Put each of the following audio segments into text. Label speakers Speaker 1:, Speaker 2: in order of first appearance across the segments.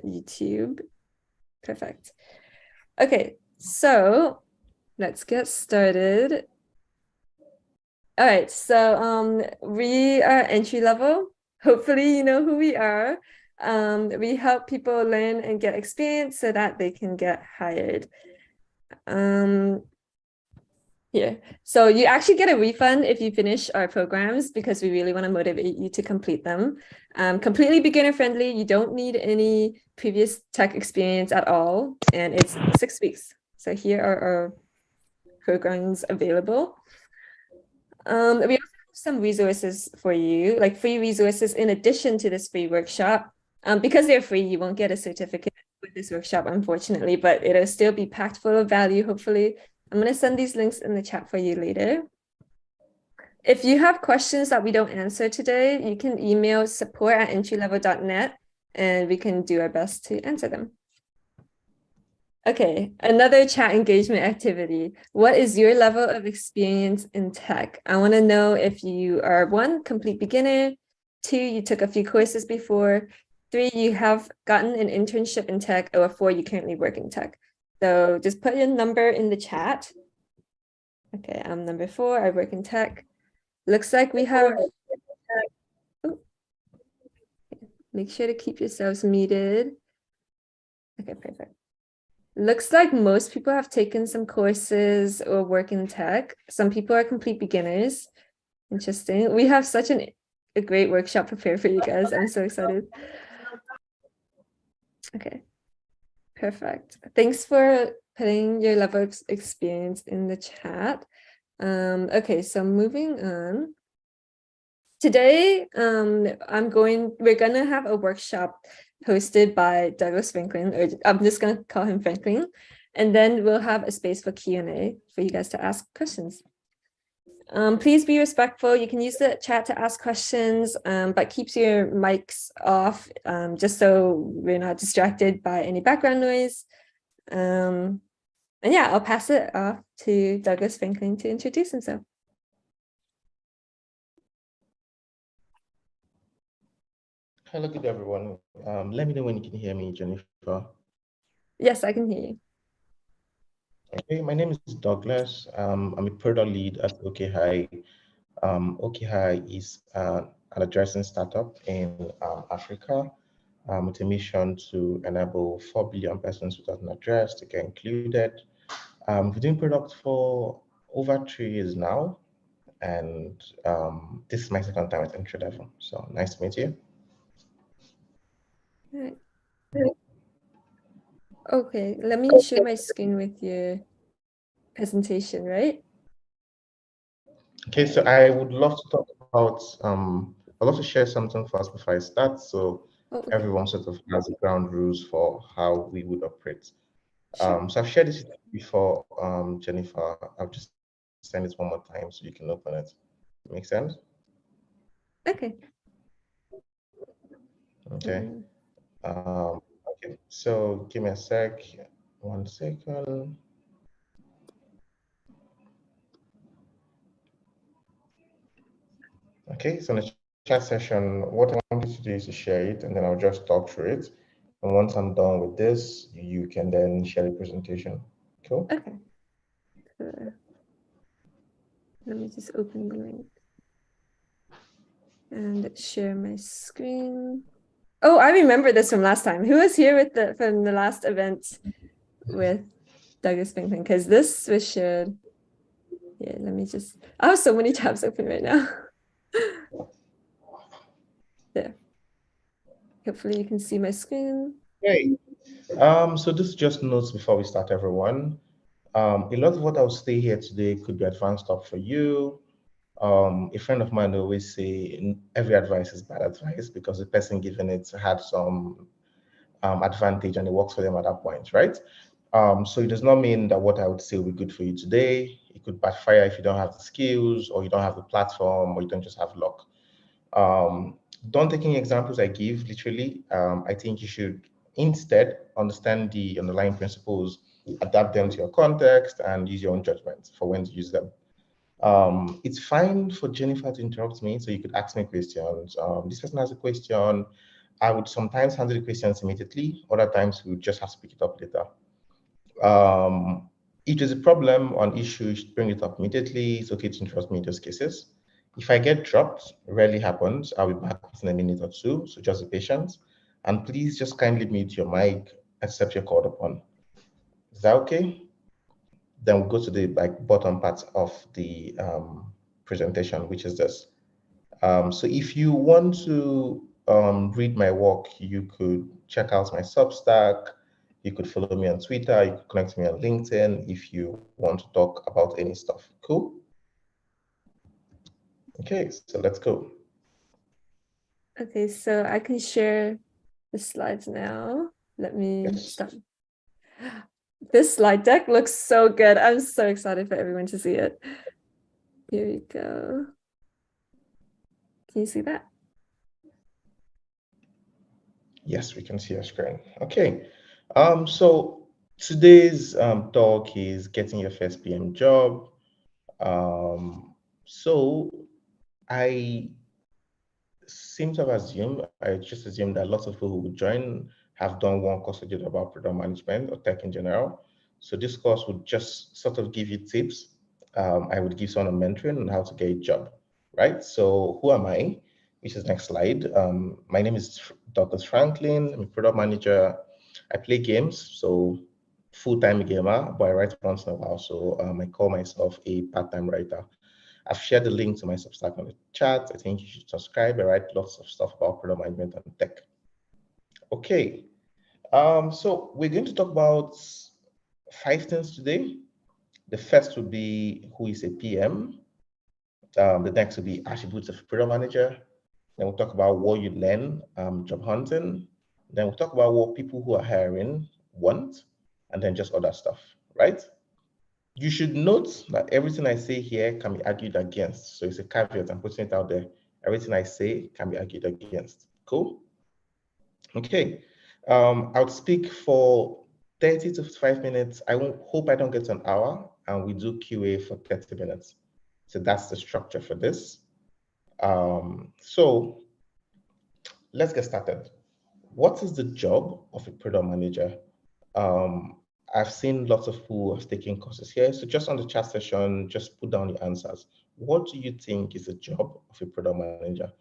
Speaker 1: YouTube. Perfect. Okay, so let's get started. All right, so we are entry level. Hopefully you know who we are. We help people learn and get experience so that they can get hired. Here. So you actually get a refund if you finish our programs because we really want to motivate you to complete them. Completely beginner friendly. You don't need any previous tech experience at all. And it's 6 weeks. So here are our programs available. We also have some resources for you, like free resources in addition to this free workshop. Because they're free, you won't get a certificate with this workshop, unfortunately, but it'll still be packed full of value, hopefully. I'm going to send these links in the chat for you later. If you have questions that we don't answer today, you can email support@entrylevel.net and we can do our best to answer them. Okay, another chat engagement activity. What is your level of experience in tech? I want to know if you are 1, complete beginner, 2, you took a few courses before, 3, you have gotten an internship in tech, or 4, you currently work in tech. So just put your number in the chat. Okay, I'm number 4, I work in tech. Looks like we have, oh, make sure to keep yourselves muted. Okay, perfect. Looks like most people have taken some courses or work in tech. Some people are complete beginners. Interesting. We have such a great workshop prepared for you guys. I'm so excited. Okay, perfect. Thanks for putting your level of experience in the chat. Okay, so moving on. Today, we're gonna have a workshop hosted by Douglas Franklin, or I'm just gonna call him Franklin, and then we'll have a space for Q&A for you guys to ask questions. Please be respectful. You can use the chat to ask questions, but keep your mics off, just so we're not distracted by any background noise. And yeah, I'll pass it off to Douglas Franklin to introduce himself.
Speaker 2: Hello, good everyone. Let me know when you can hear me, Jennifer.
Speaker 1: Yes, I can hear you.
Speaker 2: Okay, my name is Douglas. I'm a product lead at OKHi. OKHi is an addressing startup in Africa with a mission to enable 4 billion persons without an address to get included. We've been doing products for over 3 years now, and this is my second time at entry level. So nice to meet you.
Speaker 1: Right. Okay, let me share my screen with your presentation, right?
Speaker 2: Okay, so I would love to talk about, I'd love to share something first before I start, so
Speaker 1: okay.
Speaker 2: Everyone sort of has the ground rules for how we would operate.
Speaker 1: Sure.
Speaker 2: So I've shared this before, Jennifer. I'll just send it one more time so you can open it. Make sense?
Speaker 1: Okay.
Speaker 2: Okay. Okay, so give me a sec, 1 second. Okay, so in the chat session, what I want you to do is to share it, and then I'll just talk through it. And once I'm done with this, you can then share the presentation. Cool?
Speaker 1: Okay. Let me just open the link and share my screen. Oh, I remember this from last time. Who was here with from the last event with Douglas Franklin? Because this was shared. Yeah, let me just, I have so many tabs open right now. There. Hopefully you can see my screen.
Speaker 2: Great. So this is just notes before we start, everyone. A lot of what I'll say here today could be advanced stuff for you. A friend of mine always say every advice is bad advice because the person giving it had some advantage and it works for them at that point, right? So it does not mean that what I would say will be good for you today. It could backfire if you don't have the skills or you don't have the platform or you don't just have luck. Don't take any examples I give literally. I think you should instead understand the underlying principles, adapt them to your context, and use your own judgment for when to use them. It's fine for Jennifer to interrupt me, so you could ask me questions. This person has a question. I would sometimes handle the questions immediately. Other times we would just have to pick it up later. If there's a problem on issue, you should bring it up immediately. It's okay to interrupt me in those cases. If I get dropped, rarely happens, I'll be back within a minute or two. So just be patient. And please just kindly mute your mic except you're called upon. Is that okay? Then we'll go to the bottom part of the presentation, which is this. So if you want to read my work, you could check out my Substack. You could follow me on Twitter. You could connect me on LinkedIn if you want to talk about any stuff. Cool? Okay, so let's go.
Speaker 1: Okay, so I can share the slides now. Let me start. This slide deck looks so good. I'm so excited for everyone to see it. Here we go. Can you see that?
Speaker 2: Yes, we can see your screen. Okay, so today's talk is getting your first PM job. So I seem to have assumed, I just assumed that lots of people who would join have done one course or the about product management or tech in general. So this course would just sort of give you tips. I would give someone a mentoring on how to get a job, right? So who am I? Which is next slide. My name is Douglas Franklin. I'm a product manager. I play games, so full-time gamer, but I write once in a while. So I call myself a part-time writer. I've shared the link to my Substack on the chat. I think you should subscribe. I write lots of stuff about product management and tech. Okay, so we're going to talk about 5 things today. The first would be who is a PM. The next will be attributes of a product manager. Then we'll talk about what you learn, job hunting. Then we'll talk about what people who are hiring want, and then just other stuff, right? You should note that everything I say here can be argued against. So it's a caveat, I'm putting it out there. Everything I say can be argued against. Cool? Okay. I'll speak for 30 to 5 minutes. I hope I don't get to an hour, and we do QA for 30 minutes. So that's the structure for this. So let's get started. What is the job of a product manager? I've seen lots of people have taken courses here. So just on the chat session, just put down the answers. What do you think is the job of a product manager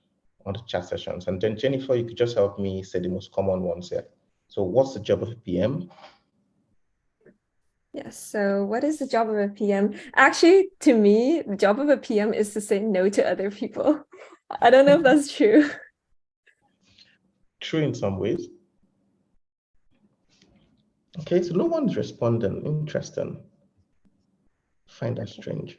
Speaker 2: on the chat sessions? And then Jennifer, you could just help me say the most common ones here. So what's the job of a PM?
Speaker 1: Yes, so what is the job of a PM? Actually, to me, the job of a PM is to say no to other people. I don't know if that's true.
Speaker 2: True in some ways. Okay, so no one's responding. Interesting. Find that strange.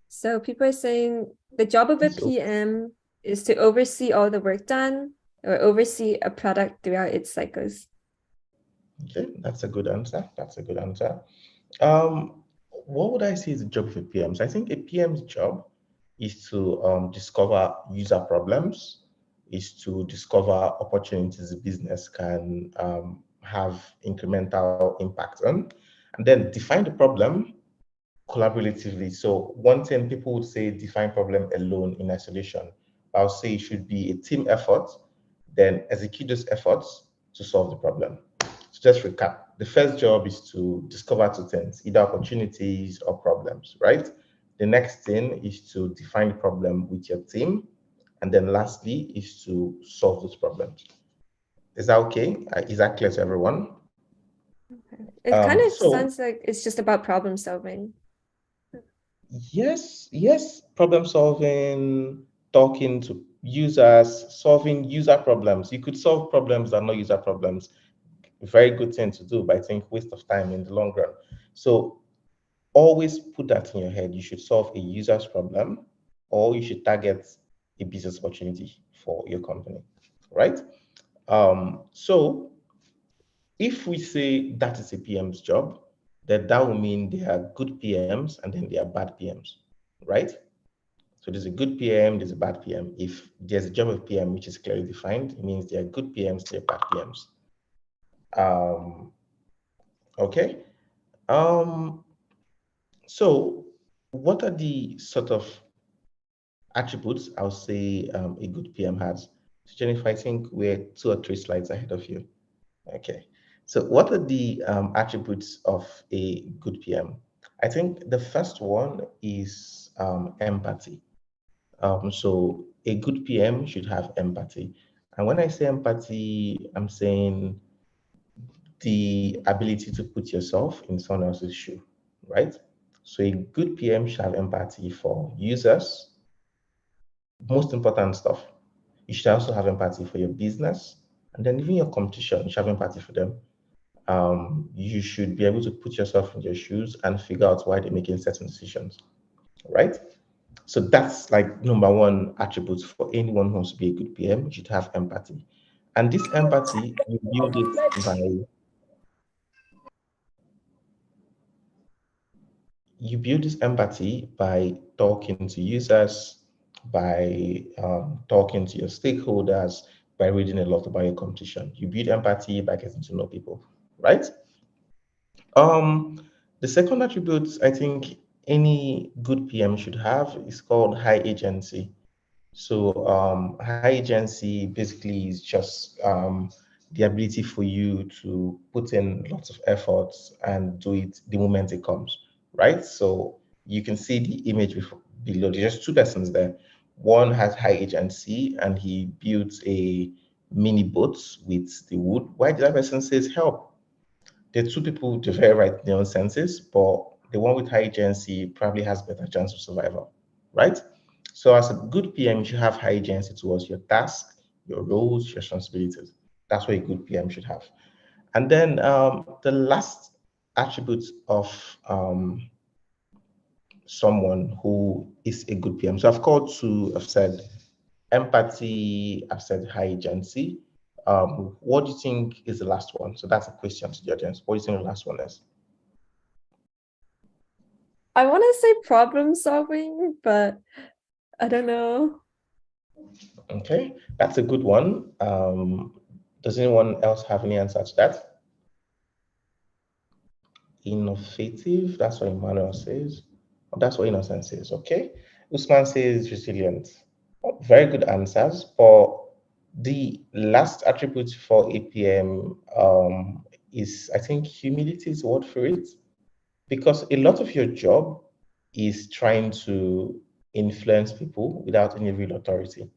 Speaker 1: So people are saying the job of a PM is to oversee all the work done or oversee a product throughout its cycles.
Speaker 2: Okay, that's a good answer. That's a good answer. What would I say is the job of a PM? So I think a PM's job is to discover user problems, is to discover opportunities the business can have incremental impact on, and then define the problem collaboratively. So one thing people would say define problem alone in isolation. I'll say it should be a team effort, then execute those efforts to solve the problem. So just recap. The first job is to discover 2 things, either opportunities or problems, right? The next thing is to define the problem with your team. And then lastly is to solve those problems. Is that okay? Is that clear to everyone?
Speaker 1: Okay. It kind of sounds like it's just about problem solving.
Speaker 2: Yes, problem solving, talking to users, solving user problems. You could solve problems that are not user problems. Very good thing to do, but I think waste of time in the long run. So always put that in your head. You should solve a user's problem, or you should target a business opportunity for your company, right? So if we say that is a PM's job, then that will mean there are good PMs and then there are bad PMs, right? So there's a good PM, there's a bad PM. If there's a job of PM which is clearly defined, it means there are good PMs, there are bad PMs. Okay. So what are the sort of attributes I'll say a good PM has? Jennifer, I think we're 2 or 3 slides ahead of you. Okay. So what are the attributes of a good PM? I think the first one is empathy. So a good PM should have empathy. And when I say empathy, I'm saying the ability to put yourself in someone else's shoe, right? So a good PM should have empathy for users, most important stuff. You should also have empathy for your business, and then even your competition, you should have empathy for them. You should be able to put yourself in their shoes and figure out why they're making certain decisions, right? So that's like number one attribute for anyone who wants to be a good PM. You should have empathy, and this empathy you build it by talking to users, by talking to your stakeholders, by reading a lot about your competition. You build empathy by getting to know people, right? Um, the second attribute I think any good PM should have is called high agency. So high agency basically is just the ability for you to put in lots of efforts and do it the moment it comes, right? So you can see the image below. There's just two persons there. One has high agency and he builds a mini boat with the wood. Why the other person says help? The two people, they're very right in their own senses, but the one with high agency probably has better chance of survival, right? So as a good PM, you should have high agency towards your task, your roles, your responsibilities. That's what a good PM should have. And then the last attribute of someone who is a good PM. So I've called to, I've said empathy, I've said high agency. What do you think is the last one? So that's a question to the audience. What do you think the last one is?
Speaker 1: I want to say problem solving, but I don't know.
Speaker 2: Okay, that's a good one. Does anyone else have any answer to that? Innovative, that's what Emmanuel says. Oh, that's what Innocent says. Okay. Usman says resilient. Oh, very good answers. But the last attribute for APM is, I think, humility is the word for it. Because a lot of your job is trying to influence people without any real authority,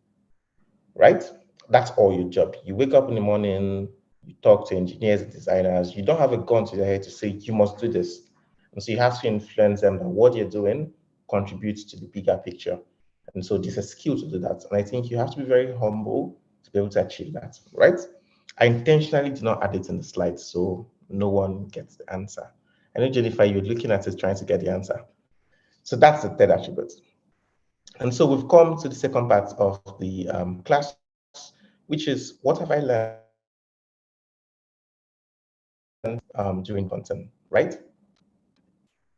Speaker 2: right? That's all your job. You wake up in the morning, you talk to engineers and designers, you don't have a gun to your head to say, you must do this. And so you have to influence them that what you're doing contributes to the bigger picture. And so there's a skill to do that. And I think you have to be very humble to be able to achieve that, right? I intentionally did not add it in the slides so no one gets the answer. I know, Jennifer, you're looking at it trying to get the answer. So that's the third attribute. And so we've come to the second part of the class, which is what have I learned during content, right?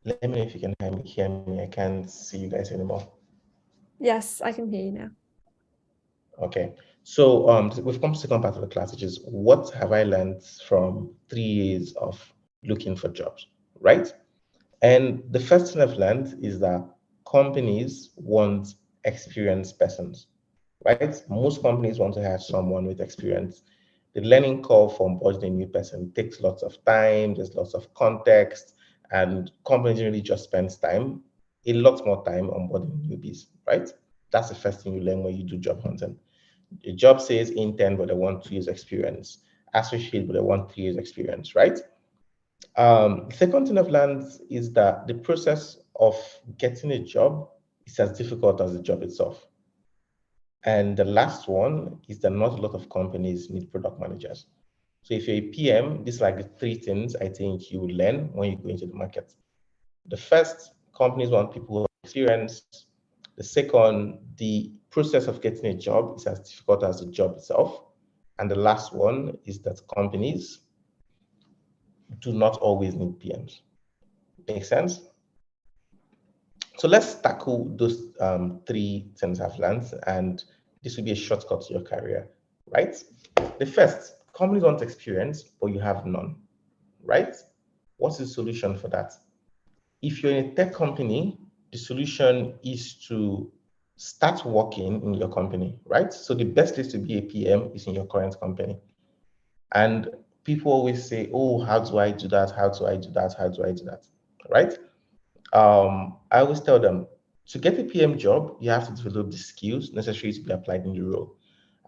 Speaker 2: Let me know if you can hear me. I can't see you guys anymore.
Speaker 1: Yes, I can hear you now.
Speaker 2: Okay. So we've come to the second part of the class, which is what have I learned from 3 years of looking for jobs, right? And the first thing I've learned is that companies want experienced persons, right? Most companies want to hire someone with experience. The learning curve for onboarding a new person takes lots of time, there's lots of context, and companies really just spend time, a lot more time onboarding newbies, right? That's the first thing you learn when you do job hunting. The job says intern, but they want 2 years experience. Associate, but they want 3 years experience, right? The second thing I've learned is that the process of getting a job is as difficult as the job itself. And the last one is that not a lot of companies need product managers. So if you're a PM, these are like the 3 things I think you will learn when you go into the market. The first, companies want people who have experience. The second, the process of getting a job is as difficult as the job itself. And the last one is that companies do not always need PMs. Make sense? So let's tackle those 3 things I've learned, and this will be a shortcut to your career, right? The first, companies want experience, but you have none, right? What's the solution for that? If you're in a tech company, the solution is to start working in your company, right? So the best place to be a PM is in your current company. And people always say, oh, how do I do that? How do I do that? How do I do that? Right? I always tell them, to get a PM job, you have to develop the skills necessary to be applied in the role.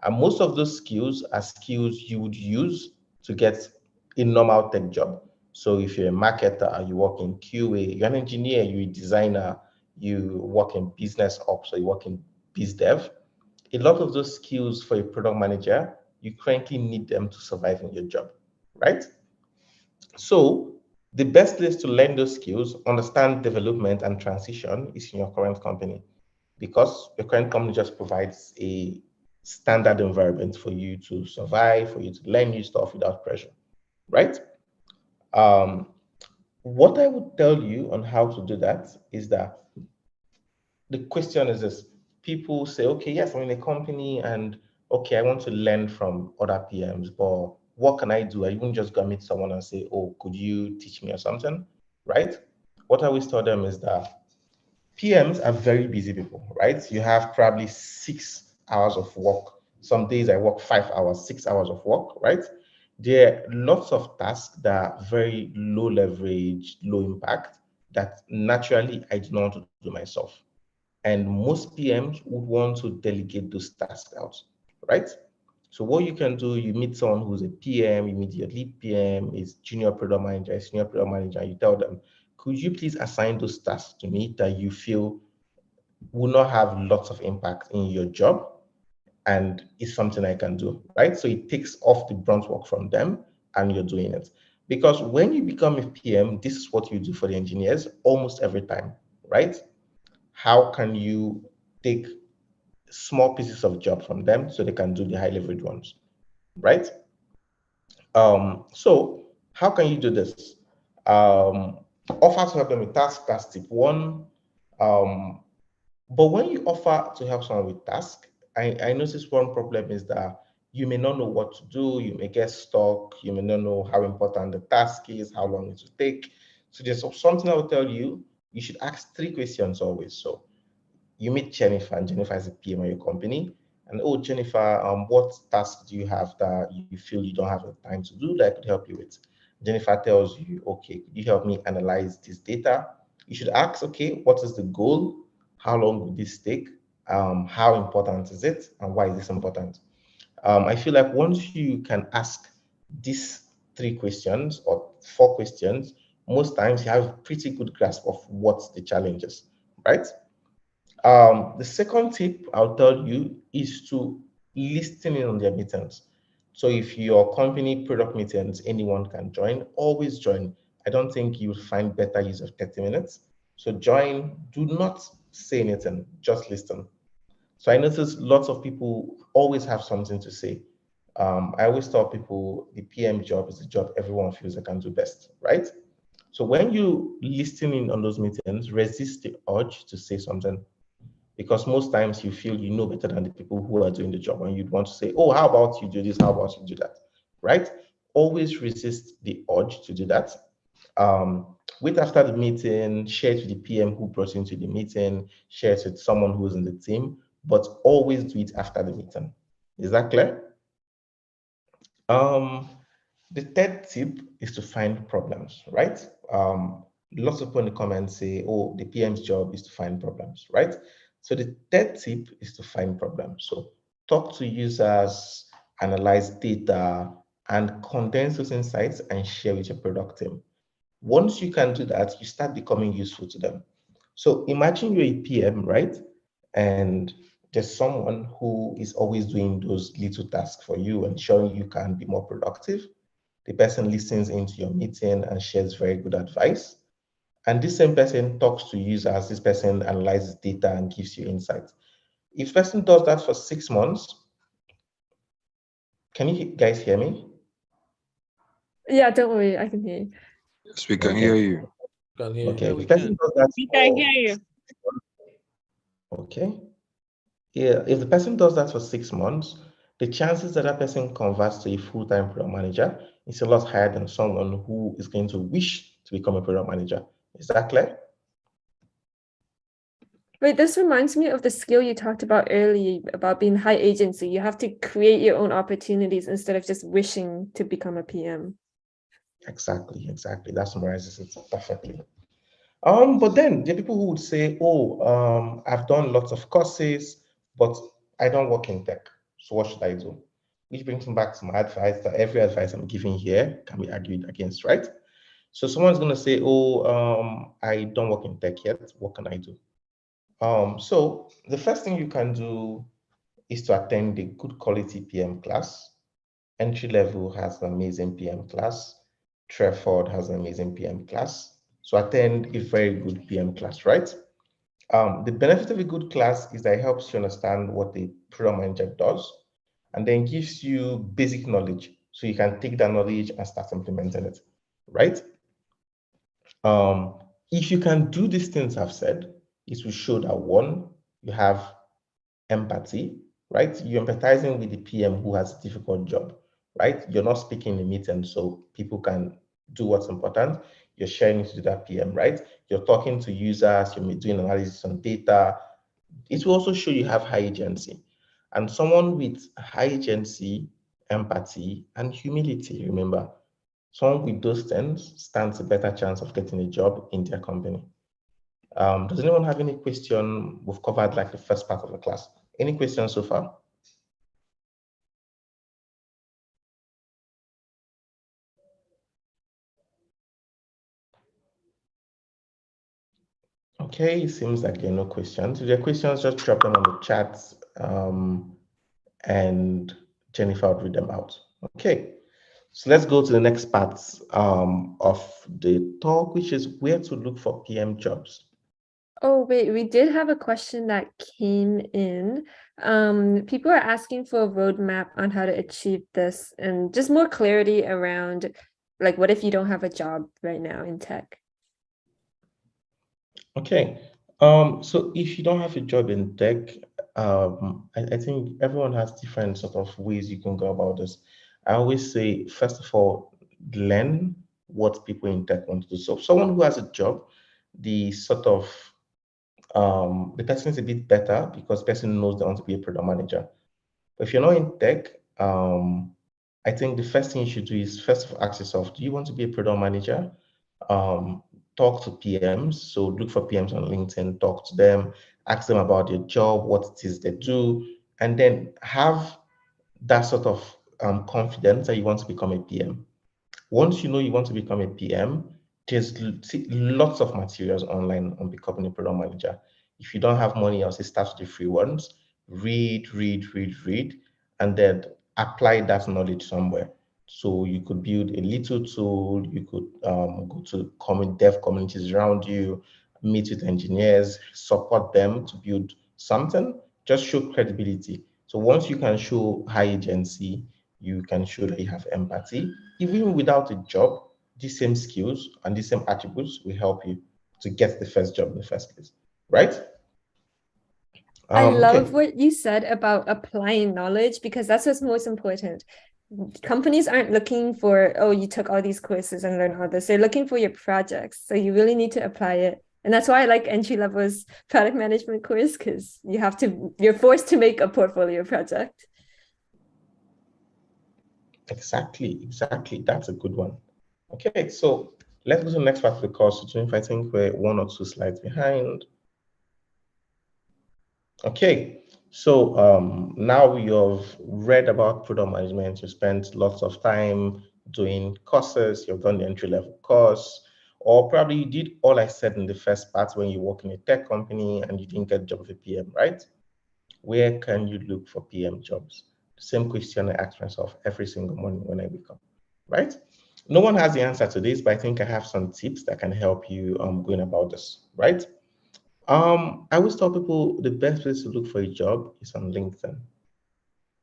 Speaker 2: And most of those skills are skills you would use to get a normal tech job. So if you're a marketer, you work in QA, you're an engineer, you're a designer, you work in business ops, or you work in biz dev, a lot of those skills for a product manager, you currently need them to survive in your job, right? So the best place to learn those skills, understand development and transition is in your current company, because your current company just provides a standard environment for you to survive, for you to learn new stuff without pressure, right? Um, what I would tell you on how to do that is that the question is this: people say, okay, yes, I'm in a company and okay, I want to learn from other PMs, but what can I do? I wouldn't just go meet someone and say, oh, could you teach me or something, right? What I always tell them is that PMs are very busy people, right? You have probably 6 hours of work. Some days I work 5 hours, 6 hours of work, right? There are lots of tasks that are very low leverage, low impact, that naturally I do not want to do myself. And most PMs would want to delegate those tasks out, right? So what you can do, you meet someone who's a PM, you meet your lead PM, is junior product manager, senior product manager, and you tell them, could you please assign those tasks to me that you feel will not have lots of impact in your job, and it's something I can do, right? So it takes off the brunt work from them and you're doing it. Because when you become a PM, this is what you do for the engineers almost every time, right? How can you take small pieces of job from them so they can do the high leverage ones, right? So how can you do this? Offer to help them with tasks, that's tip one. But when you offer to help someone with task, I notice one problem is that you may not know what to do, you may get stuck, you may not know how important the task is, how long it will take. So there's something I will tell you, you should ask 3 questions always. So you meet Jennifer, and Jennifer is a PM at your company. And oh, Jennifer, what tasks do you have that you feel you don't have the time to do that I could help you with? Jennifer tells you, okay, could you help me analyze this data? You should ask, okay, what is the goal? How long will this take? How important is it? And why is this important? I feel like once you can ask these 3 questions or 4 questions, most times you have a pretty good grasp of what the challenge is, right? The second tip I'll tell you is to listen in on their meetings. So if your company product meetings, anyone can join, always join. I don't think you'll find better use of 30 minutes. So join, do not say anything, just listen. So I notice lots of people always have something to say. I always tell people the PM job is the job everyone feels they can do best, right? So when you listen in on those meetings, resist the urge to say something, because most times you feel you know better than the people who are doing the job, and you'd want to say, oh, how about you do this, how about you do that, right? Always resist the urge to do that. Wait after the meeting, share it with the PM who brought you into the meeting, share it with someone who's in the team, but always do it after the meeting. Is that clear? um the third tip is to find problems, right? Lots of people in the comments say, oh, the PM's job is to find problems, right? So the third tip is to find problems. So talk to users, analyze data, and condense those insights and share with your product team. Once you can do that, you start becoming useful to them. So imagine you're a PM, right? And there's someone who is always doing those little tasks for you and showing you can be more productive. The person listens into your meeting and shares very good advice. And this same person talks to users, this person analyzes data and gives you insights. If person does that for 6 months, can you guys hear me?
Speaker 1: Yeah, don't worry, I can hear you.
Speaker 3: Yes, we can hear you.
Speaker 2: Okay, if person does that,
Speaker 4: We can hear you.
Speaker 2: okay. Yeah, if the person does that for 6 months, the chances that that person converts to a full-time product manager is a lot higher than someone who is going to wish to become a product manager. Is that clear?
Speaker 1: Wait, this reminds me of the skill you talked about earlier about being high agency. You have to create your own opportunities instead of just wishing to become a PM.
Speaker 2: Exactly. That summarizes it perfectly. But then there are people who would say, "Oh, I've done lots of courses, but I don't work in tech. So what should I do?" Which brings me back to my advice that every advice I'm giving here can be argued against, right? So someone's going to say, "Oh, I don't work in tech yet. What can I do?" So the first thing you can do is to attend a good quality PM class. Entry level has an amazing PM class. Treford has an amazing PM class. So attend a very good PM class, right? The benefit of a good class is that it helps you understand what the program manager does and then gives you basic knowledge. So you can take that knowledge and start implementing it, right? If you can do these things I've said, it will show that one, you have empathy, right? You're empathizing with the PM who has a difficult job, right? You're not speaking in a meeting so people can do what's important. You're sharing it to that PM, right? You're talking to users, you're doing analysis on data. It will also show you have high agency. And someone with high agency, empathy, and humility, remember, someone with those things stands a better chance of getting a job in their company. Does anyone have any question? We've covered like the first part of the class. Any questions so far? Okay, it seems like there are no questions. If there are questions, just drop them on the chat and Jennifer will read them out. Okay, so let's go to the next part of the talk, which is where to look for PM jobs.
Speaker 1: Oh, wait, we did have a question that came in. People are asking for a roadmap on how to achieve this and just more clarity around, like, what if you don't have a job right now in tech?
Speaker 2: Okay, so if you don't have a job in tech, I think everyone has different sort of ways you can go about this. I always say, first of all, learn what people in tech want to do. So someone who has a job, the sort of the person is a bit better because the person knows they want to be a product manager. But if you're not in tech, I think the first thing you should do is first of all ask yourself, do you want to be a product manager? Talk to PMs. So look for PMs on LinkedIn, talk to them, ask them about their job, what it is they do, and then have that sort of confidence that you want to become a PM. Once you know you want to become a PM, there's lots of materials online on becoming a product manager. If you don't have money, I'll say start with the free ones. Read, and then apply that knowledge somewhere. So you could build a little tool. You could go to dev communities around you, meet with engineers, support them to build something. Just show credibility. So once you can show high agency, you can show that you have empathy. Even without a job, these same skills and these same attributes will help you to get the first job in the first place, right?
Speaker 1: I love
Speaker 2: Okay.
Speaker 1: what you said about applying knowledge because that's what's most important. Companies aren't looking for, oh, you took all these courses and learned all this. They're looking for your projects. So you really need to apply it. And that's why I like entry level's product management course because you're forced to make a portfolio project.
Speaker 2: Exactly. That's a good one. Okay, so let's go to the next part of the course, which I think we're 1 or 2 slides behind. Okay, so now you've read about product management, you spent lots of time doing courses, you've done the entry-level course, or probably you did all I said in the first part when you work in a tech company and you didn't get a job with a PM, right? Where can you look for PM jobs? The same question I ask myself every single morning when I wake up, right? No one has the answer to this, but I think I have some tips that can help you going about this, right? I always tell people the best place to look for a job is on LinkedIn.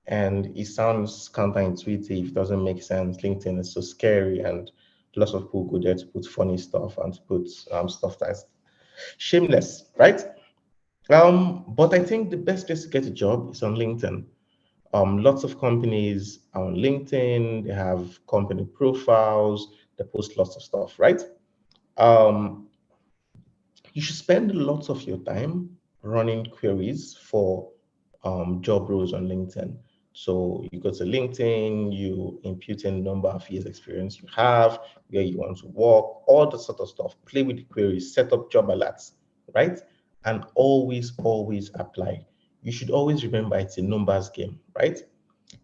Speaker 2: And it sounds counterintuitive, doesn't make sense. LinkedIn is so scary, and lots of people go there to put funny stuff and to put stuff that's shameless, right? But I think the best place to get a job is on LinkedIn. Lots of companies are on LinkedIn, they have company profiles, they post lots of stuff, right? You should spend lots of your time running queries for job roles on LinkedIn. So you go to LinkedIn, you input in number of years experience you have, where you want to work, all the sort of stuff. Play with the queries, set up job alerts, right? And always, always apply. You should always remember it's a numbers game, right?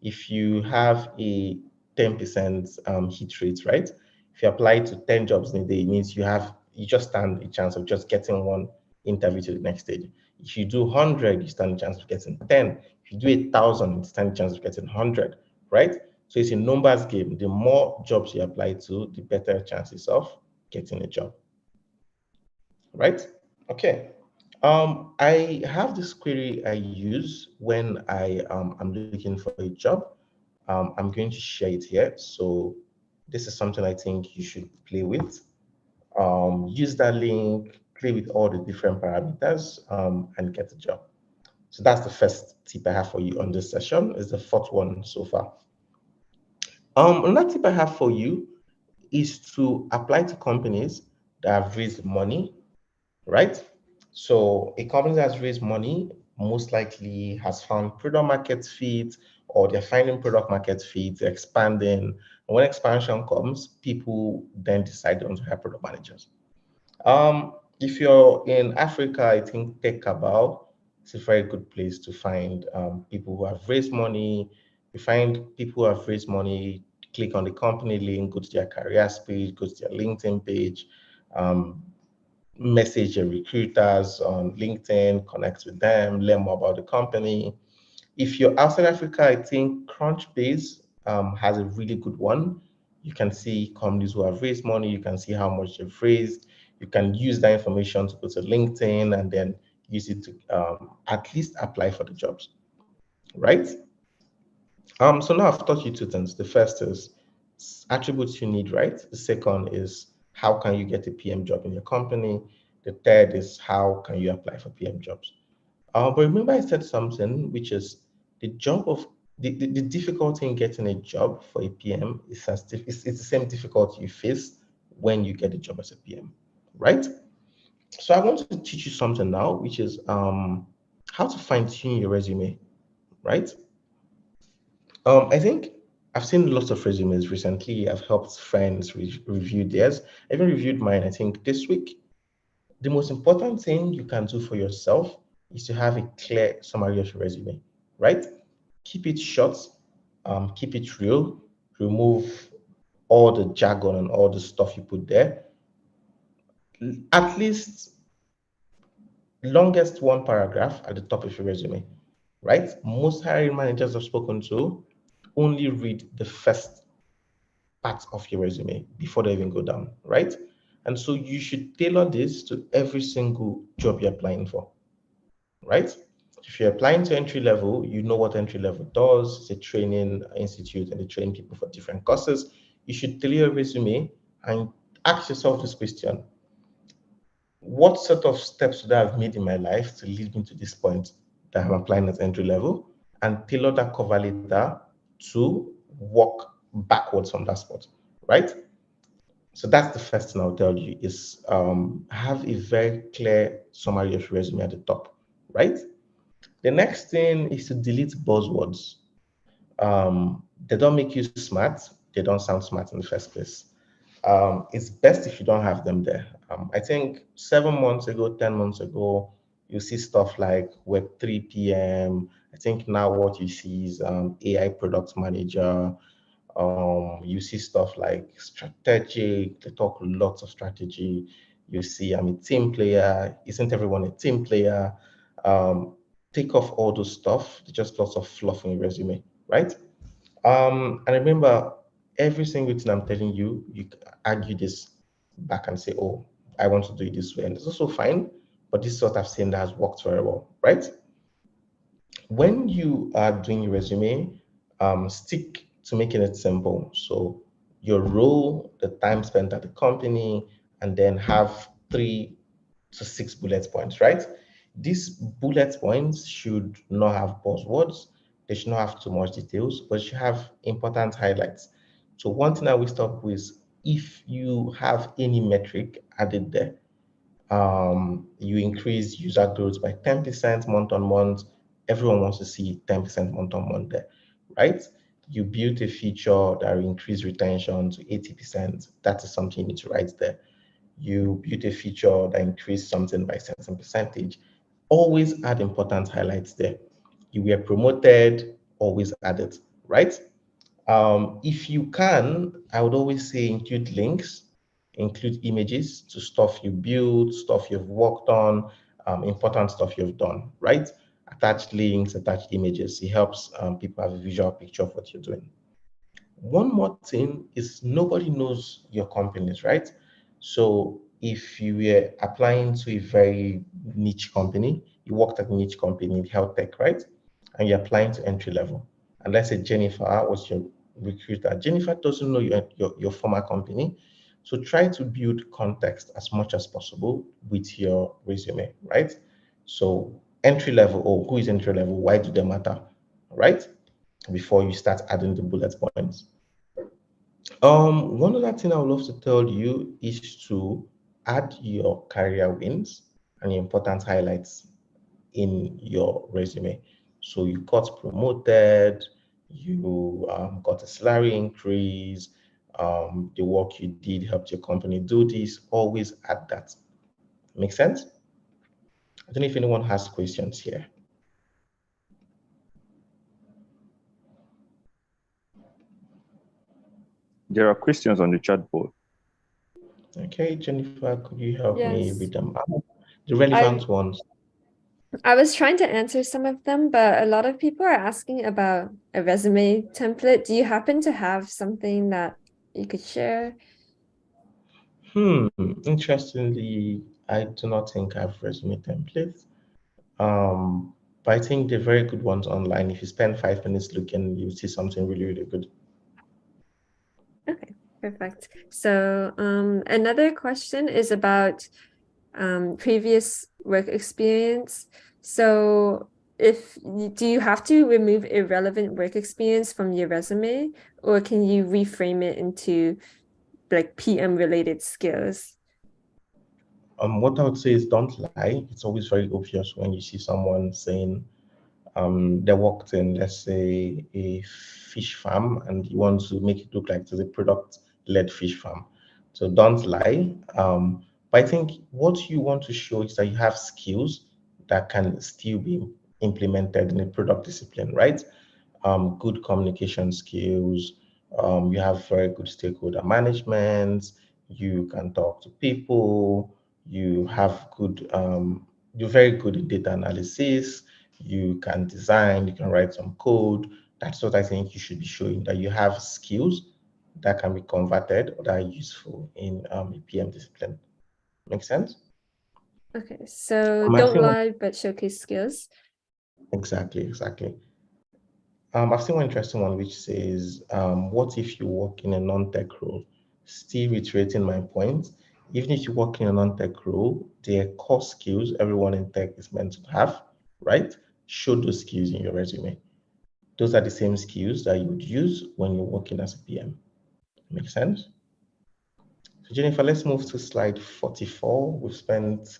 Speaker 2: If you have a 10% hit rate, right? If you apply to 10 jobs in a day, it means you just stand a chance of just getting one interview to the next stage. If you do 100, you stand a chance of getting 10. If you do 1,000, you stand a chance of getting 100, right? So it's a numbers game. The more jobs you apply to, the better chances of getting a job, right? Okay. I have this query I use when I'm looking for a job. I'm going to share it here. So this is something I think you should play with. Use that link, play with all the different parameters, and get a job. So that's the first tip I have for you on this session. Is the fourth one so far. Another tip I have for you is to apply to companies that have raised money, right? So a company that has raised money most likely has found product market fit, or they're finding product market fit, they're expanding. And when expansion comes, people then decide on to hire product managers. If you're in Africa, I think Tech Cabal is a very good place to find people who have raised money. You find people who have raised money, click on the company link, go to their careers page, go to their LinkedIn page, um, message your recruiters on LinkedIn, connect with them, learn more about the company. If you're outside Africa, I think Crunchbase has a really good one. You can see companies who have raised money, you can see how much they've raised. You can use that information to go to LinkedIn and then use it to at least apply for the jobs, right? So now I've taught you two things. The first is attributes you need, right? The second is how can you get a PM job in your company? The third is how can you apply for PM jobs? But remember I said something, which is the job of the difficulty in getting a job for a PM is it's the same difficulty you face when you get a job as a PM, right? So I want to teach you something now, which is how to fine tune your resume, right? I think I've seen lots of resumes recently. I've helped friends review theirs. I even reviewed mine, I think, this week. The most important thing you can do for yourself is to have a clear summary of your resume, right? Keep it short, keep it real, remove all the jargon and all the stuff you put there. At least longest one paragraph at the top of your resume, right? Most hiring managers I've spoken to only read the first part of your resume before they even go down, right? And so you should tailor this to every single job you're applying for, right? If you're applying to entry level, you know what entry level does. It's a training institute and they train people for different courses. You should tailor your resume and ask yourself this question: what sort of steps would I have made in my life to lead me to this point that I'm applying at entry level? And tailor that cover letter to walk backwards from that spot, right? So that's the first thing I'll tell you is have a very clear summary of your resume at the top, right? The next thing is to delete buzzwords. They don't make you smart. They don't sound smart in the first place. It's best if you don't have them there. I think 7 months ago, 10 months ago, you see stuff like Web3 PM. I think now what you see is AI product manager. You see stuff like strategic. They talk lots of strategy. You see, I'm a team player. Isn't everyone a team player? Take off all those stuff. Just lots of fluff in your resume, right? And remember, every single thing I'm telling you, you can argue this back and say, oh, I want to do it this way. And it's also fine, but this is what I've seen that has worked very well, right? When you are doing your resume, stick to making it simple. So your role, the time spent at the company, and then have 3 to 6 bullet points, right? These bullet points should not have buzzwords. They should not have too much details, but should have important highlights. So one thing I will stop with, if you have any metric added there, You increase user growth by 10% month on month. Everyone wants to see 10% month on month there, right? You built a feature that will increase retention to 80%. That is something you need to write there. You built a feature that increased something by a certain percentage. Always add important highlights there. You were promoted, always add it, right? If you can, I would always say include links, include images to stuff you built, stuff you've worked on, important stuff you've done, right? Attach links, attach images. It helps people have a visual picture of what you're doing. One more thing is nobody knows your companies, right? So if you were applying to a very niche company, you worked at a niche company in health tech, right? And you're applying to entry level. And let's say Jennifer was your recruiter. Jennifer doesn't know your former company. So try to build context as much as possible with your resume, right? So entry level, oh, who is entry level? Why do they matter, right? Before you start adding the bullet points. One other thing I would love to tell you is to add your career wins and your important highlights in your resume. So you got promoted, you got a salary increase, the work you did helped your company do this. Always add that. Make sense? I don't know if anyone has questions here.
Speaker 3: There are questions on the chat board.
Speaker 2: Okay, Jennifer, could you help me
Speaker 1: Yes.
Speaker 2: read them out? The relevant ones.
Speaker 1: I was trying to answer some of them, but a lot of people are asking about a resume template. Do you happen to have something that you could share?
Speaker 2: Interestingly, I do not think I have resume templates. But I think they're very good ones online. If you spend 5 minutes looking, you'll see something really, really good.
Speaker 1: Okay, perfect. So another question is about previous work experience. So do you have to remove irrelevant work experience from your resume, or can you reframe it into like PM related skills?
Speaker 2: What I would say is don't lie. It's always very obvious when you see someone saying they worked in, let's say, a fish farm and you want to make it look like it's a product-led fish farm. So don't lie. But I think what you want to show is that you have skills that can still be implemented in a product discipline, right? Good communication skills. You have very good stakeholder management. You can talk to people. You have good. You're very good in data analysis. You can design. You can write some code. That's what I think you should be showing, that you have skills that can be converted or that are useful in a PM discipline. Make sense?
Speaker 1: Okay, so
Speaker 2: I
Speaker 1: don't
Speaker 2: think
Speaker 1: lie, but showcase skills.
Speaker 2: exactly. I've seen one interesting one which says, what if you work in a non-tech role? Still reiterating my point, even if you work in a non-tech role, there are core skills everyone in tech is meant to have, right? Show those skills in your resume. Those are the same skills that you would use when you're working as a PM. Make sense? So Jennifer, let's move to slide 44. We've spent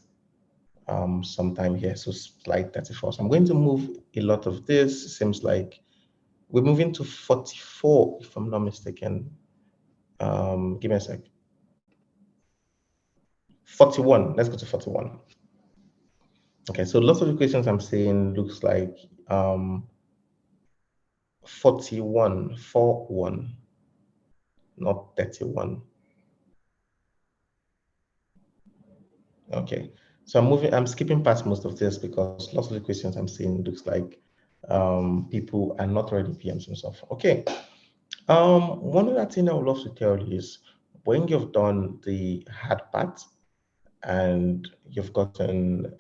Speaker 2: some time here, so slide 34. So I'm going to move a lot of this. It seems like we're moving to 44, if I'm not mistaken. Give me a sec. 41. Let's go to 41. Okay, so lots of the questions I'm saying looks like 41, 41, not 31. Okay, so I'm skipping past most of this because lots of the questions I'm seeing looks like people are not already PMs and stuff. Okay. One other thing I would love to tell you is when you've done the hard part and you've gotten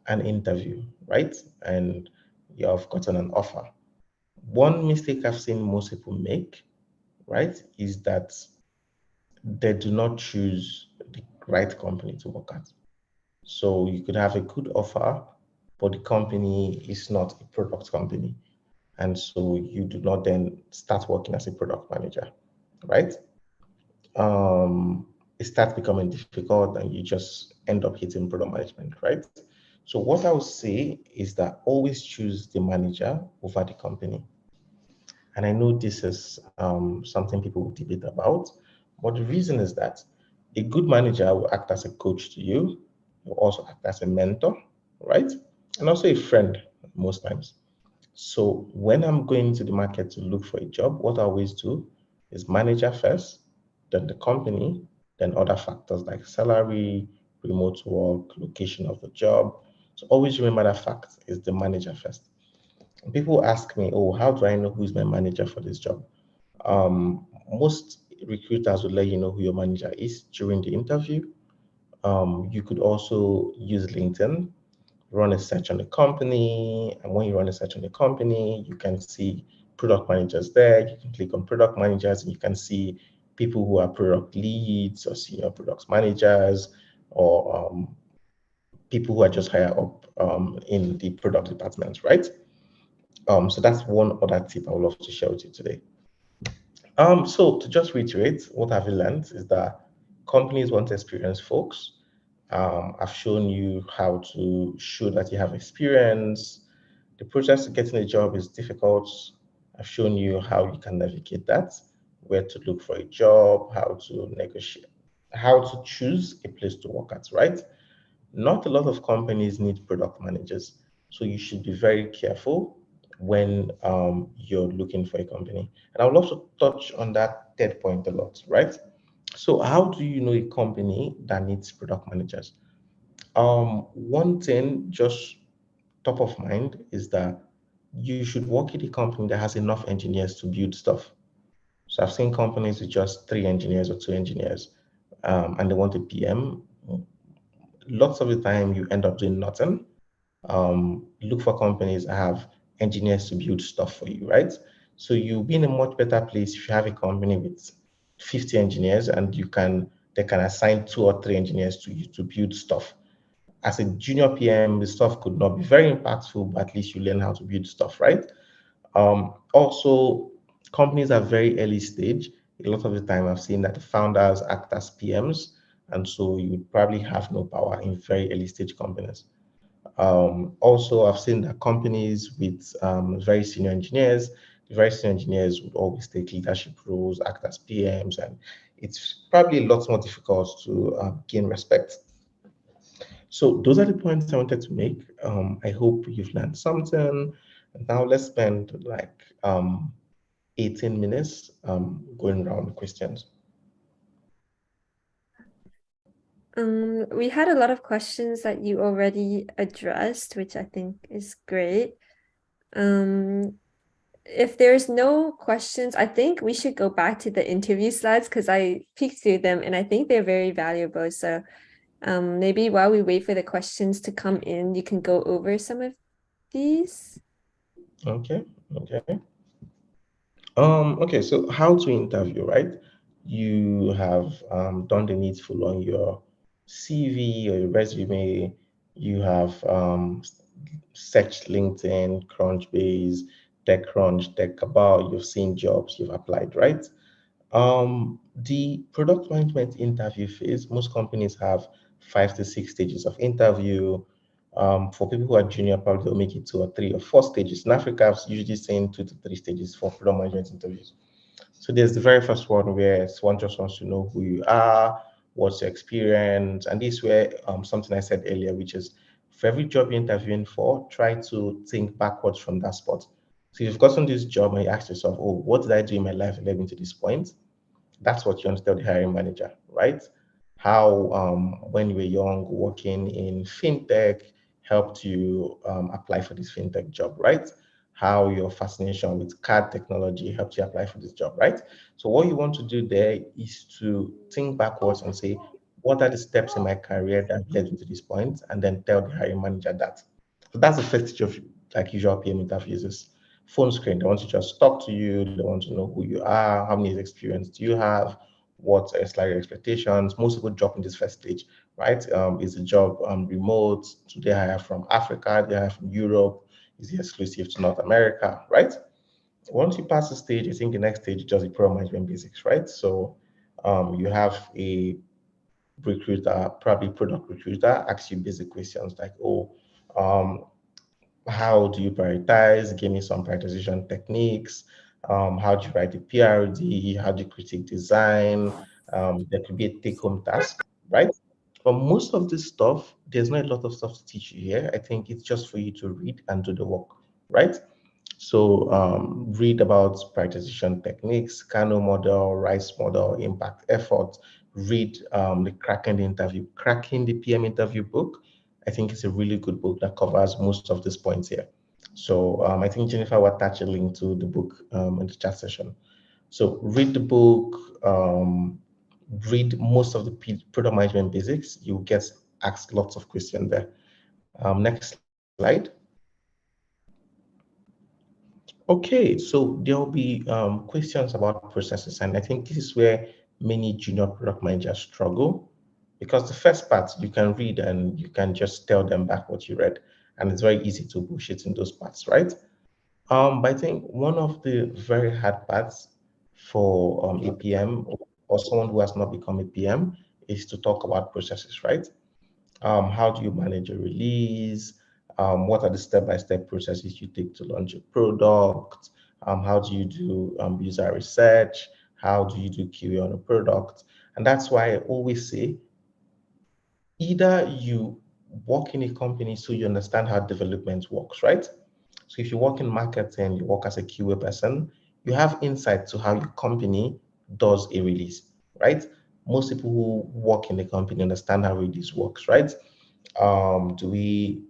Speaker 2: an interview, right? And you've gotten an offer. One mistake I've seen most people make, right, is that they do not choose the right company to work at. So you could have a good offer, but the company is not a product company. And so you do not then start working as a product manager, right? it starts becoming difficult and you just end up hitting product management, right? So what I would say is that always choose the manager over the company. And I know this is something people will debate about, but the reason is that a good manager will act as a coach to you, will also act as a mentor, right? And also a friend most times. So when I'm going to the market to look for a job, what I always do is manager first, then the company, then other factors like salary, remote work, location of the job. So always remember that fact is the manager first. People ask me, oh, how do I know who's my manager for this job? Most recruiters will let you know who your manager is during the interview. You could also use LinkedIn, run a search on the company. And when you run a search on the company, you can see product managers there. You can click on product managers and you can see people who are product leads or senior product managers or people who are just higher up in the product department, right? So that's one other tip I would love to share with you today. So to just reiterate, what I've learned is that companies want experienced folks. I've shown you how to show that you have experience. The process to getting a job is difficult. I've shown you how you can navigate that, where to look for a job, how to negotiate, how to choose a place to work at, right? Not a lot of companies need product managers, so you should be very careful when you're looking for a company. And I would love to touch on that third point a lot, right? So how do you know a company that needs product managers? One thing just top of mind is that you should work at a company that has enough engineers to build stuff. So I've seen companies with just 3 engineers or 2 engineers, and they want a PM. Lots of the time, you end up doing nothing. Look for companies that have engineers to build stuff for you, right? So you'll be in a much better place if you have a company with 50 engineers and they can assign 2 or 3 engineers to you to build stuff. As a junior PM, the stuff could not be very impactful, but at least you learn how to build stuff, right? Also, companies are very early stage. A lot of the time, I've seen that the founders act as PMs, and so you would probably have no power in very early stage companies. Also, I've seen that companies with very senior engineers, the very senior engineers would always take leadership roles, act as PMs, and it's probably a lot more difficult to gain respect. So those are the points I wanted to make. I hope you've learned something. And now let's spend like 18 minutes going around the questions.
Speaker 1: We had a lot of questions that you already addressed, which I think is great. If there's no questions, I think we should go back to the interview slides because I peeked through them and I think they're very valuable. So maybe while we wait for the questions to come in, you can go over some of these.
Speaker 2: Okay. Okay, so how to interview, right? You have done the needful on your CV or your resume. You have searched LinkedIn, Crunchbase, TechCrunch, TechCabal. You've seen jobs, you've applied, right? The product management interview phase, most companies have 5 to 6 stages of interview. For people who are junior, probably they'll make it 2 or 3 or 4 stages. In Africa, I've usually seen 2 to 3 stages for product management interviews. So there's the very first one where one just wants to know who you are, what's your experience, and this is where something I said earlier, which is for every job you're interviewing for, try to think backwards from that spot. So you've gotten this job and you ask yourself, oh, what did I do in my life that led me to this point? That's what you want to tell the hiring manager, right? How, when you were young, working in fintech helped you apply for this fintech job, right? How your fascination with card technology helped you apply for this job, right? So what you want to do there is to think backwards and say, what are the steps in my career that led me to this point? And then tell the hiring manager that. So that's the first stage of like usual PM interviews is phone screen. They want to just talk to you. They want to know who you are, how many years experience do you have, what are salary expectations. Most people drop in this first stage, right? Is the job remote? Do they hire from Africa? Do they hire from Europe? Is it exclusive to North America, right? Once you pass the stage, I think the next stage is just the product management basics, right? So you have a recruiter, probably product recruiter, asks you basic questions like, oh, um, how do you prioritize? Give me some prioritization techniques. How do you write a PRD? How do you critique design? There could be a take-home task, right? But most of this stuff, there's not a lot of stuff to teach you here. I think it's just for you to read and do the work, right? So read about prioritization techniques, Kano model, Rice model, impact effort. Read the Cracking the PM interview book. I think it's a really good book that covers most of these points here. So I think Jennifer will attach a link to the book in the chat session. So read the book, read most of the product management basics. You'll get asked lots of questions there. Next slide. Okay, so there'll be questions about processes, and I think this is where many junior product managers struggle, because the first part you can read and you can just tell them back what you read, and it's very easy to bullshit in those parts, right? But I think one of the very hard parts for a PM or someone who has not become a PM is to talk about processes, right? How do you manage a release? What are the step-by-step processes you take to launch a product? How do you do user research? How do you do QA on a product? And that's why I always say, either you work in a company so you understand how development works, right? So if you work in marketing, you work as a QA person, you have insight to how your company does a release, right? Most people who work in the company understand how release works, right? Do we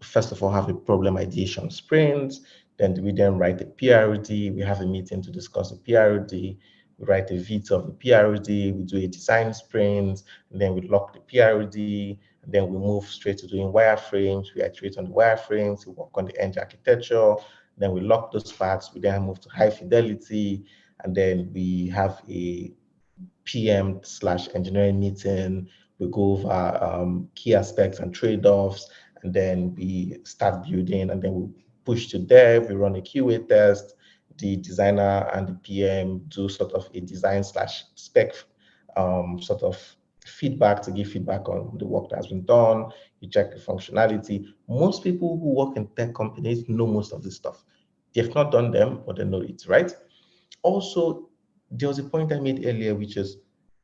Speaker 2: first of all have a problem ideation sprint? Then do we then write a PRD? We have a meeting to discuss a PRD. We write a veto of the PRD. We do a design sprint, and then we lock the PRD. And then we move straight to doing wireframes. We iterate on the wireframes. We work on the edge architecture. Then we lock those parts. We then move to high fidelity, and then we have a PM/engineering meeting. We go over key aspects and trade-offs, and then we start building, and then we push to dev. We run a QA test. The designer and the PM do sort of a design/spec sort of feedback to give feedback on the work that has been done. You check the functionality. Most people who work in tech companies know most of this stuff. They've not done them, but they know it, right? Also, there was a point I made earlier, which is,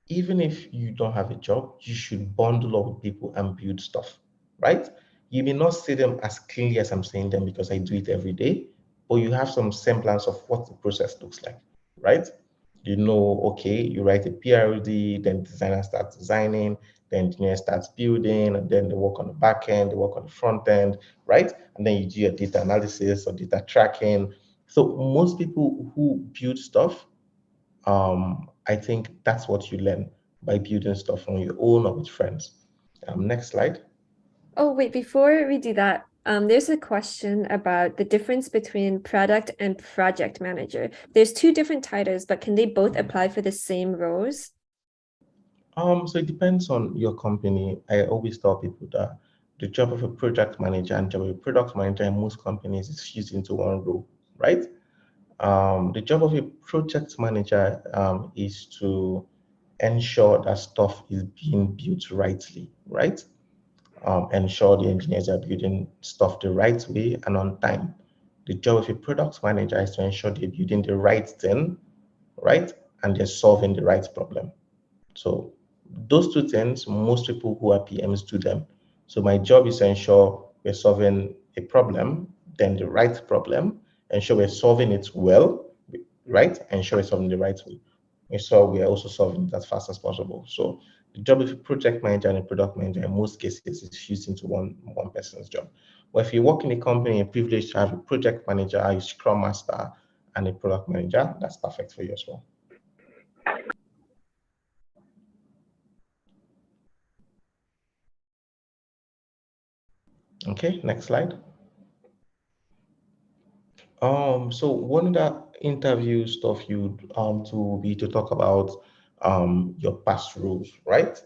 Speaker 2: even if you don't have a job, you should bundle up with people and build stuff, right? You may not see them as clearly as I'm saying them because I do it every day, but you have some semblance of what the process looks like, right? You know, okay, you write a PRD, then designer starts designing, the engineer starts building, and then they work on the back end, they work on the front end, right? And then you do your data analysis or data tracking. So most people who build stuff, I think that's what you learn by building stuff on your own or with friends. Next slide.
Speaker 1: Oh, wait, before we do that, there's a question about the difference between product and project manager. There's two different titles, but can they both apply for the same roles?
Speaker 2: So it depends on your company. I always tell people that the job of a project manager and job of a product manager in most companies is fused into one role, right? The job of a project manager is to ensure that stuff is being built rightly, right? Ensure the engineers are building stuff the right way and on time. The job of a product manager is to ensure they're building the right thing, right? And they're solving the right problem. So those two things, most people who are PMs do them. So my job is to ensure we're solving a problem, then the right problem, ensure we're solving it well, right? Ensure we're solving the right way. So we are also solving it as fast as possible. So the job of a project manager and a product manager in most cases is fused into one person's job. But if you work in a company, you're privileged to have a project manager, a scrum master, and a product manager, that's perfect for you as well. Okay, next slide. So one of the interview stuff you to be to talk about your past roles, right?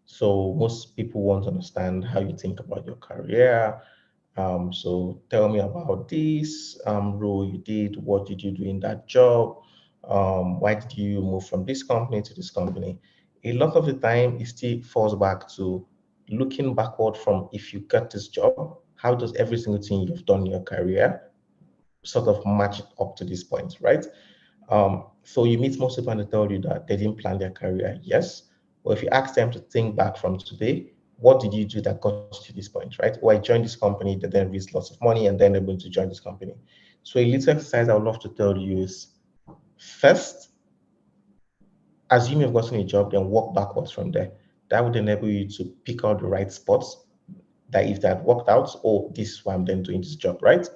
Speaker 2: So most people want to understand how you think about your career. So tell me about this role you did. What did you do in that job? Why did you move from this company to this company? a lot of the time it still falls back to looking backward from if you got this job, how does every single thing you've done in your career sort of match it up to this point, right? So you meet most people and they tell you that they didn't plan their career, yes. But if you ask them to think back from today, what did you do that got you to this point, right? Or I joined this company, they then raised lots of money and then they're going to join this company. So a little exercise I would love to tell you is first, assume you've gotten a job, then walk backwards from there. That would enable you to pick out the right spots that if that worked out, oh, this is why I'm then doing this job, right?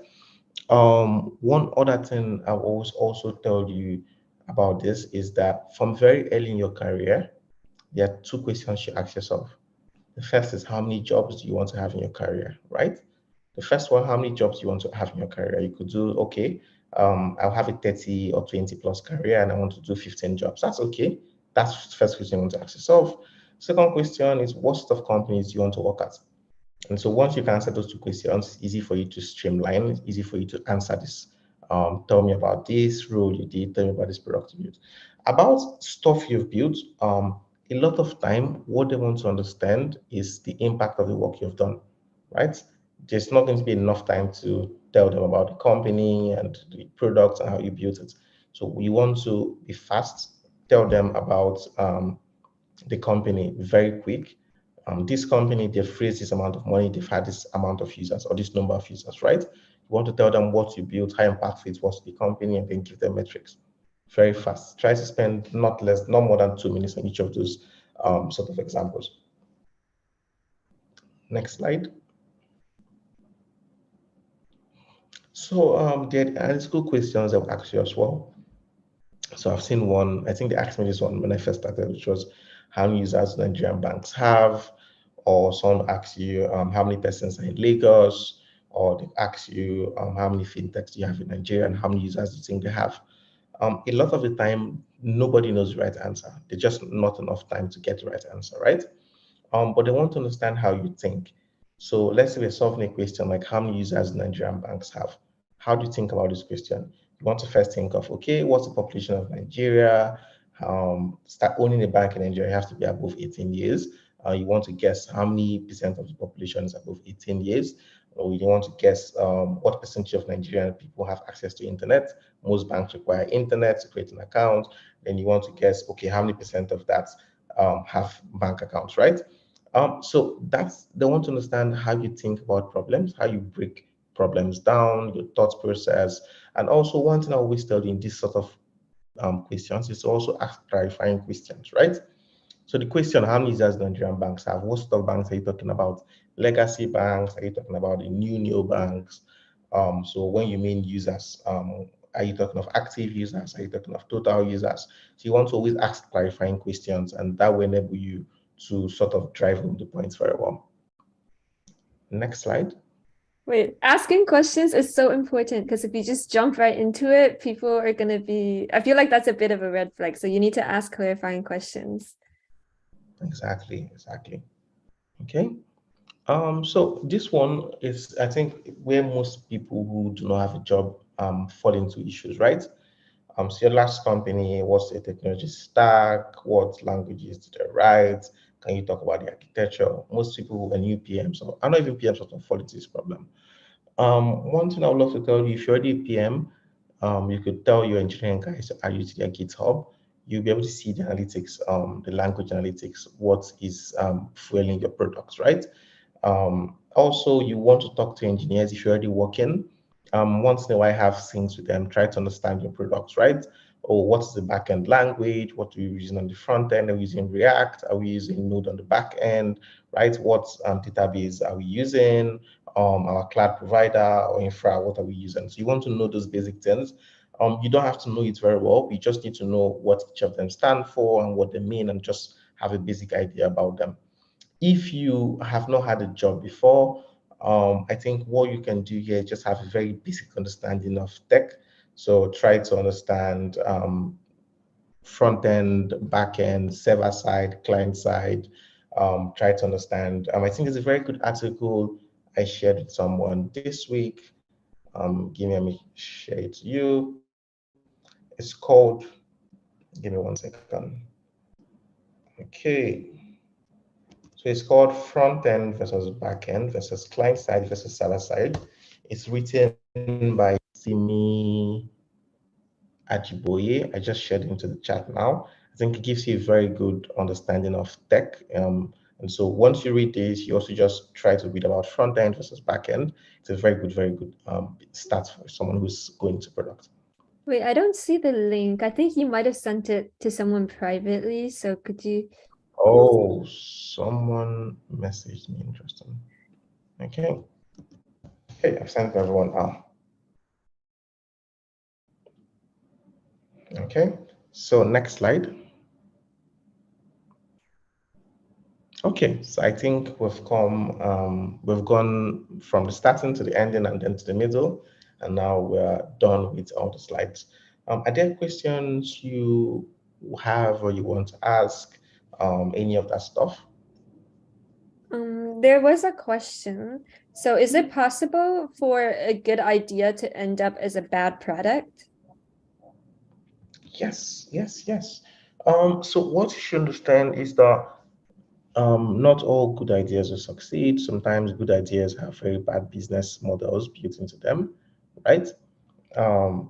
Speaker 2: One other thing I will always also tell you about this is that from very early in your career, there are two questions you ask yourself. The first is how many jobs do you want to have in your career, right? The first one, how many jobs you want to have in your career? You could do, okay, I'll have a 30 or 20 plus career and I want to do 15 jobs. That's okay. That's the first question you want to ask yourself. Second question is what sort of companies do you want to work at? And so once you can answer those two questions, it's easy for you to streamline, it's easy for you to answer this. Tell me about this role you did, tell me about this product you built. About stuff you've built, a lot of time, what they want to understand is the impact of the work you've done, right? There's not going to be enough time to tell them about the company and the product and how you built it. So we want to be fast, tell them about the company very quick. This company, they've raised this amount of money, they've had this amount of users or this number of users, right? You want to tell them what you built, how impactful it was to the company, and then give them metrics very fast. Try to spend not more than 2 minutes on each of those sort of examples. Next slide. So there are analytical questions that will ask you as well. So I've seen one, I think they asked me this one when I first started, which was how many users Nigerian banks have, or someone asks you how many persons are in Lagos, or they ask you how many fintechs do you have in Nigeria and how many users do you think they have. A lot of the time, nobody knows the right answer. There's just not enough time to get the right answer, right? But they want to understand how you think. So let's say we're solving a question like how many users Nigerian banks have. How do you think about this question? You want to first think of, okay, what's the population of Nigeria? Start owning a bank in Nigeria, you have to be above 18 years. You want to guess how many percent of the population is above 18 years. Or you want to guess what percentage of Nigerian people have access to internet. Most banks require internet to create an account. Then you want to guess, okay, how many percent of that have bank accounts, right? So they want to understand how you think about problems, how you break problems down, your thought process. And also one thing I always tell you in this sort of questions is to also ask clarifying questions, right? So the question, how many users Nigerian banks have? What sort of banks are you talking about? Legacy banks? Are you talking about the new banks? So when you mean users, are you talking of active users? Are you talking of total users? So you want to always ask clarifying questions, and that will enable you to sort of drive home the points very well. Next slide.
Speaker 1: Wait, asking questions is so important because if you just jump right into it, people are going to be, I feel like that's a bit of a red flag. So you need to ask clarifying questions.
Speaker 2: Exactly. Okay. So this one is, I think, where most people who do not have a job fall into issues, right? So your last company, what's the technology stack? What languages did they write? Can you talk about the architecture? Most people who are new PMs, or I'm not even PMs, sort of fall into this problem. One thing I would love to tell you, if you're already a PM, you could tell your engineering guys to add you to their GitHub. You'll be able to see the analytics, the language analytics, what is fueling your products, right? Also, you want to talk to engineers if you're already working. Once in a while, have things with them, try to understand your products, right? Or what's the backend language? What are we using on the front end? Are we using React? Are we using Node on the back end, right? What database are we using? Our cloud provider or infra, what are we using? So you want to know those basic things. You don't have to know it very well. You just need to know what each of them stand for and what they mean and just have a basic idea about them. If you have not had a job before, I think what you can do here is just have a very basic understanding of tech. So try to understand front end, back end, server side, client side. Try to understand. I think it's a very good article I shared with someone this week. Let me share it to you. It's called, give me 1 second. Okay. So it's called front end versus back end versus client side versus server side. It's written by Simi Ajiboye. I just shared into the chat now. I think it gives you a very good understanding of tech. And so once you read this, you also just try to read about front end versus back end. It's a very good start for someone who's going to product.
Speaker 1: Wait, I don't see the link. I think you might have sent it to someone privately. So could you?
Speaker 2: Oh, someone messaged me. Interesting. Okay. Okay, I've sent everyone out. Okay. So next slide. Okay, so I think we've gone from the starting to the ending and then to the middle, and now we're done with all the slides. Are there questions you have or you want to ask, any of that stuff?
Speaker 1: There was a question. So is it possible for a good idea to end up as a bad product?
Speaker 2: Yes, yes, yes. So what you should understand is that not all good ideas will succeed. Sometimes good ideas have very bad business models built into them, right?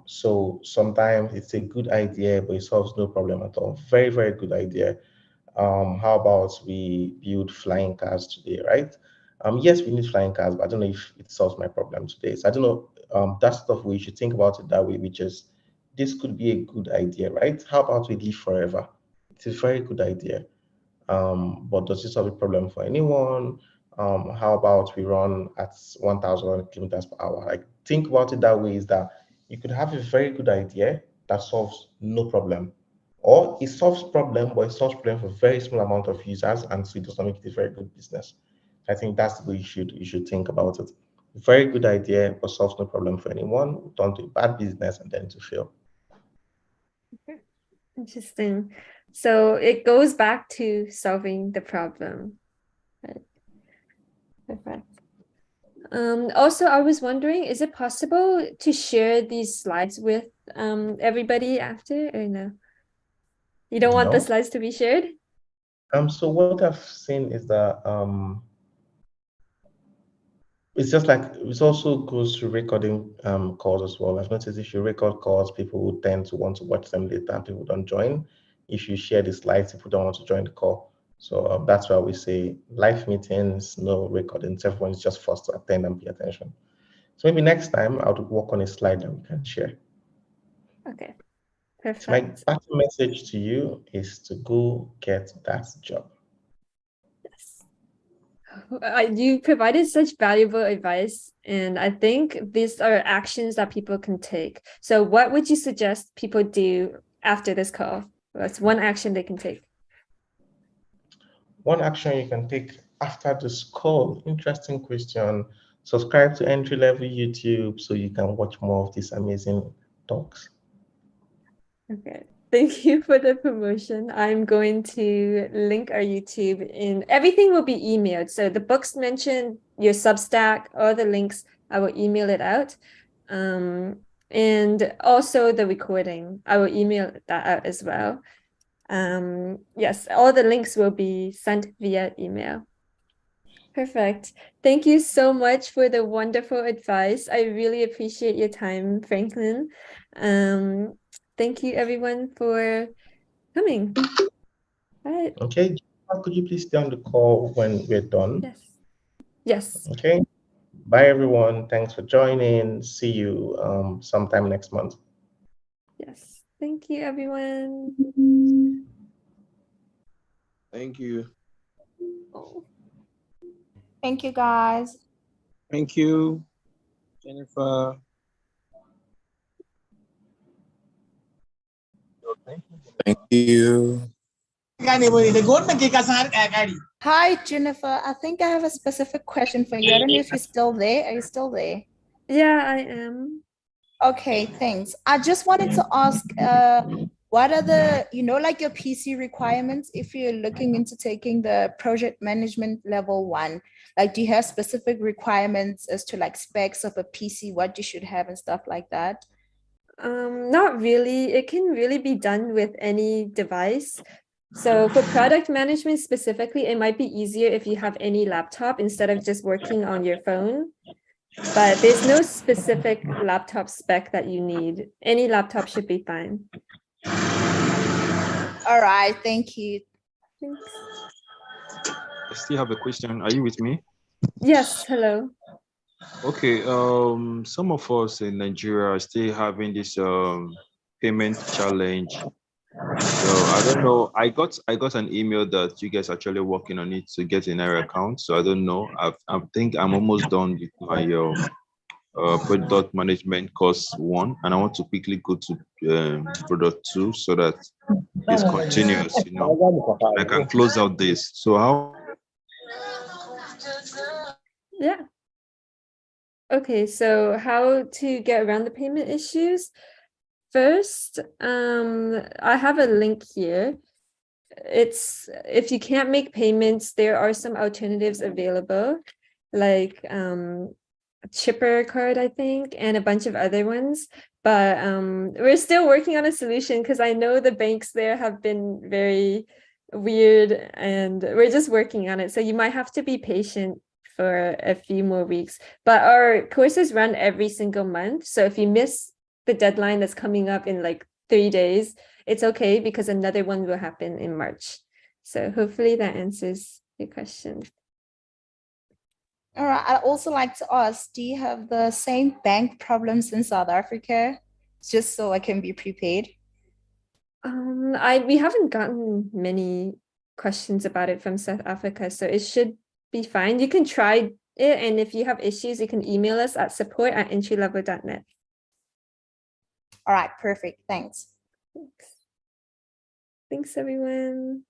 Speaker 2: So sometimes it's a good idea, but it solves no problem at all. Very good idea. How about we build flying cars today, right? Yes, we need flying cars, but I don't know if it solves my problem today. So I don't know. That stuff we should think about it that way, which is this could be a good idea, right? How about we live forever? It's a very good idea. But does it solve a problem for anyone? How about we run at 1,000 kilometers per hour? Like think about it that way is that you could have a very good idea that solves no problem. Or it solves problem, but it solves problem for a very small amount of users, and so it does not make it a very good business. I think that's the way you should think about it. Very good idea, but solves no problem for anyone. Turn to a bad business and then to fail.
Speaker 1: Interesting. So it goes back to solving the problem. Right. Perfect. Also, I was wondering, is it possible to share these slides with everybody after, or no? You don't want the
Speaker 2: No.
Speaker 1: slides to be shared?
Speaker 2: So what I've seen is that it's just like it also goes to recording calls as well. I've noticed if you record calls, people will tend to want to watch them later and people don't join. If you share the slides, people don't want to join the call. So that's why we say live meetings, no recordings. Everyone is just forced to attend and pay attention. So maybe next time I'll work on a slide that we can share.
Speaker 1: Okay,
Speaker 2: So my
Speaker 1: perfect.
Speaker 2: parting message to you is to go get that job.
Speaker 1: Yes. You provided such valuable advice, and I think these are actions that people can take. So what would you suggest people do after this call? What's one action they can take?
Speaker 2: One action you can take after this call, interesting question. Subscribe to Entry Level YouTube so you can watch more of these amazing talks.
Speaker 1: Okay. Thank you for the promotion. I'm going to link our YouTube in everything will be emailed. So the books mentioned, your Substack, all the links, I will email it out. And also the recording, I will email that out as well. Yes, all the links will be sent via email. Perfect. Thank you so much for the wonderful advice. I really appreciate your time, Franklin. Thank you everyone for coming. All right.
Speaker 2: Okay, could you please stay on the call when we're done?
Speaker 1: Yes. Yes.
Speaker 2: Okay. Bye, everyone. Thanks for joining. See you sometime next month.
Speaker 1: Yes. Thank you, everyone.
Speaker 4: Thank you.
Speaker 1: Oh.
Speaker 5: Thank you, guys.
Speaker 4: Thank you, Jennifer.
Speaker 6: Thank you.
Speaker 5: Hi, Jennifer. I think I have a specific question for you. I don't know if you're still there. Are you still there?
Speaker 1: Yeah, I am.
Speaker 5: Okay, thanks. I just wanted to ask, what are the, like your PC requirements if you're looking into taking the project management level 1? Like, do you have specific requirements as to like specs of a PC, what you should have and stuff like that?
Speaker 1: Not really. It can really be done with any device. So for product management specifically, it might be easier if you have any laptop instead of just working on your phone. But there's no specific laptop spec that you need. Any laptop should be fine.
Speaker 5: All right, thank you.
Speaker 1: Thanks.
Speaker 7: I still have a question. Are you with me?
Speaker 1: Yes, hello.
Speaker 7: Okay. Some of us in Nigeria are still having this payment challenge. So I don't know. I got an email that you guys are actually working on it to get an Naira account. So I don't know. I think I'm almost done with my product management course 1, and I want to quickly go to product 2 so that it's continuous. You know, I can close out this. So how?
Speaker 1: Yeah. Okay, so how to get around the payment issues? First, I have a link here. It's if you can't make payments, there are some alternatives available, like Chipper card, I think, and a bunch of other ones. But we're still working on a solution because I know the banks there have been very weird, and we're just working on it. So you might have to be patient for a few more weeks. But our courses run every single month. So if you miss the deadline that's coming up in like 3 days, it's okay because another one will happen in March. So hopefully that answers your question.
Speaker 5: All right, I'd also like to ask, do you have the same bank problems in South Africa? Just so I can be prepared.
Speaker 1: We haven't gotten many questions about it from South Africa, so it should be fine. You can try it, and if you have issues, you can email us at support@entrylevel.net.
Speaker 5: All right, perfect. Thanks.
Speaker 1: Thanks, everyone.